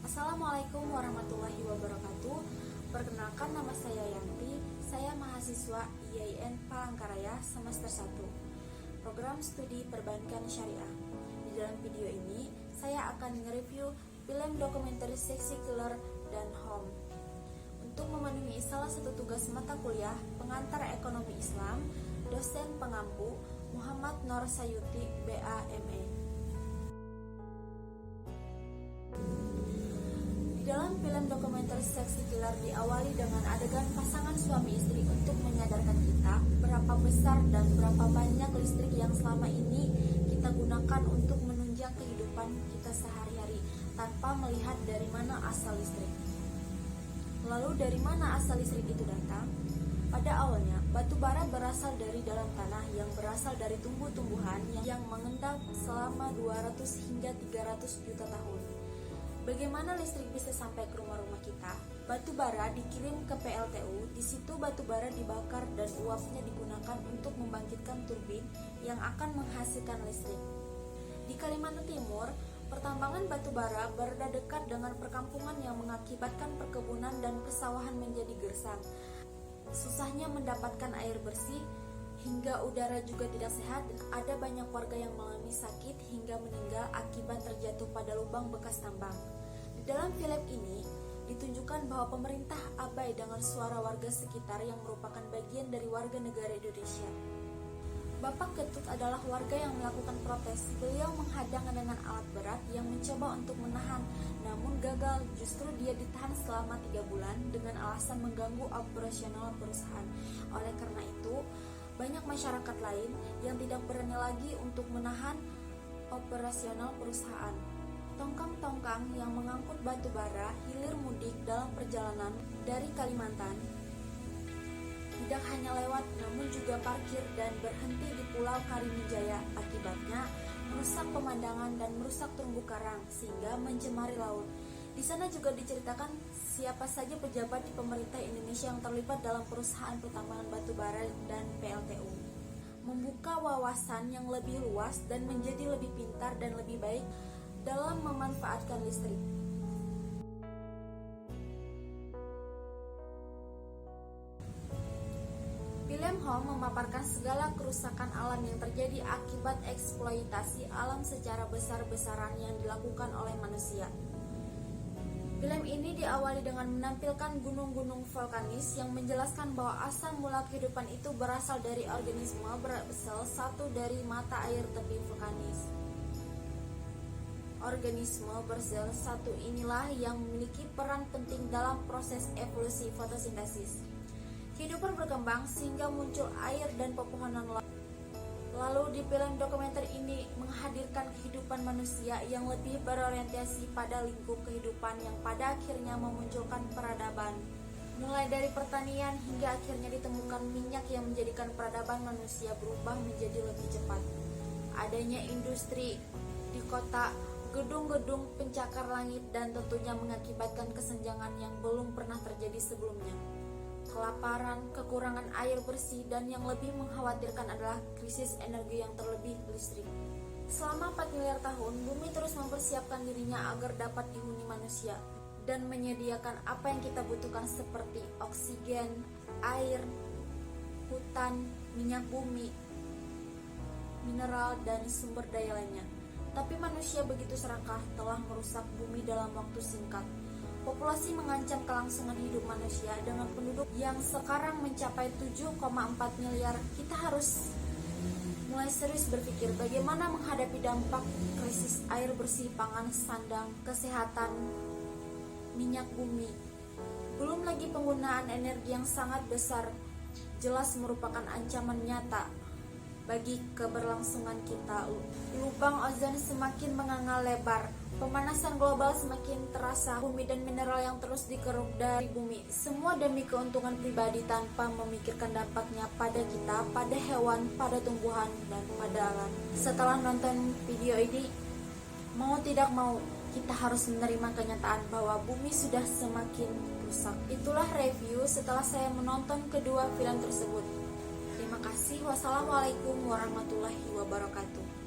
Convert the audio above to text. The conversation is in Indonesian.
Assalamualaikum warahmatullahi wabarakatuh. Perkenalkan, nama saya Yanti. Saya mahasiswa IAIN Palangkaraya semester 1, program studi perbankan syariah. Di dalam video ini, saya akan nge-review film dokumenter Sexy Killer dan Home untuk memenuhi salah satu tugas mata kuliah pengantar ekonomi Islam, dosen pengampu Muhammad Nor Sayuti, BA.ME. Dalam film dokumenter Sexy Killer diawali dengan adegan pasangan suami istri untuk menyadarkan kita berapa besar dan berapa banyak listrik yang selama ini kita gunakan untuk menunjang kehidupan kita sehari-hari tanpa melihat dari mana asal listrik. Lalu dari mana asal listrik itu datang? Pada awalnya, batu bara berasal dari dalam tanah yang berasal dari tumbuh-tumbuhan yang mengendap selama 200 hingga 300 juta tahun. Bagaimana listrik bisa sampai ke rumah-rumah kita? Batu bara dikirim ke PLTU, di situ batu bara dibakar dan uapnya digunakan untuk membangkitkan turbin yang akan menghasilkan listrik. Di Kalimantan Timur, pertambangan batu bara berada dekat dengan perkampungan yang mengakibatkan perkebunan dan persawahan menjadi gersang. Susahnya mendapatkan air bersih, hingga udara juga tidak sehat dan ada banyak warga yang mengalami sakit hingga meninggal akibat terjatuh pada lubang bekas tambang. Di dalam film ini ditunjukkan bahwa pemerintah abai dengan suara warga sekitar yang merupakan bagian dari warga negara Indonesia. Bapak Ketut adalah warga yang melakukan protes. Beliau menghadang dengan alat berat yang mencoba untuk menahan, namun gagal. Justru dia ditahan selama 3 bulan dengan alasan mengganggu operasional perusahaan. Oleh karena itu, banyak masyarakat lain yang tidak berani lagi untuk menahan operasional perusahaan. Tongkang-tongkang yang mengangkut batu bara hilir mudik dalam perjalanan dari Kalimantan tidak hanya lewat namun juga parkir dan berhenti di Pulau Karimijaya. Akibatnya merusak pemandangan dan merusak terumbu karang sehingga mencemari laut. Di sana juga diceritakan siapa saja pejabat di pemerintah Indonesia yang terlibat dalam perusahaan pertambangan batu bara dan PLTU. Membuka wawasan yang lebih luas dan menjadi lebih pintar dan lebih baik dalam memanfaatkan listrik. Film Home memaparkan segala kerusakan alam yang terjadi akibat eksploitasi alam secara besar-besaran yang dilakukan oleh manusia. Film ini diawali dengan menampilkan gunung-gunung vulkanis yang menjelaskan bahwa asal mula kehidupan itu berasal dari organisme bersel satu dari mata air tepi vulkanis. Organisme bersel satu inilah yang memiliki peran penting dalam proses evolusi fotosintesis. Kehidupan berkembang sehingga muncul air dan pepohonan laut. Lalu di film dokumenter ini menghadirkan kehidupan manusia yang lebih berorientasi pada lingkup kehidupan yang pada akhirnya memunculkan peradaban. Mulai dari pertanian hingga akhirnya ditemukan minyak yang menjadikan peradaban manusia berubah menjadi lebih cepat. Adanya industri di kota, gedung-gedung pencakar langit dan tentunya mengakibatkan kesenjangan yang belum pernah terjadi sebelumnya. Kelaparan, kekurangan air bersih, dan yang lebih mengkhawatirkan adalah krisis energi yang terlebih listrik. Selama 4 miliar tahun, bumi terus mempersiapkan dirinya agar dapat dihuni manusia dan menyediakan apa yang kita butuhkan seperti oksigen, air, hutan, minyak bumi, mineral, dan sumber daya lainnya. Tapi manusia begitu serakah telah merusak bumi dalam waktu singkat. Populasi mengancam kelangsungan hidup manusia dengan penduduk yang sekarang mencapai 7,4 miliar. Kita harus mulai serius berpikir bagaimana menghadapi dampak krisis air bersih, pangan, sandang, kesehatan, minyak bumi. Belum lagi penggunaan energi yang sangat besar, jelas merupakan ancaman nyata bagi keberlangsungan kita. Lubang ozon semakin menganga lebar. Pemanasan global semakin terasa, bumi dan mineral yang terus dikeruk dari bumi. Semua demi keuntungan pribadi tanpa memikirkan dampaknya pada kita, pada hewan, pada tumbuhan, dan pada alam. Setelah nonton video ini, mau tidak mau, kita harus menerima kenyataan bahwa bumi sudah semakin rusak. Itulah review setelah saya menonton kedua film tersebut. Terima kasih. Wassalamualaikum warahmatullahi wabarakatuh.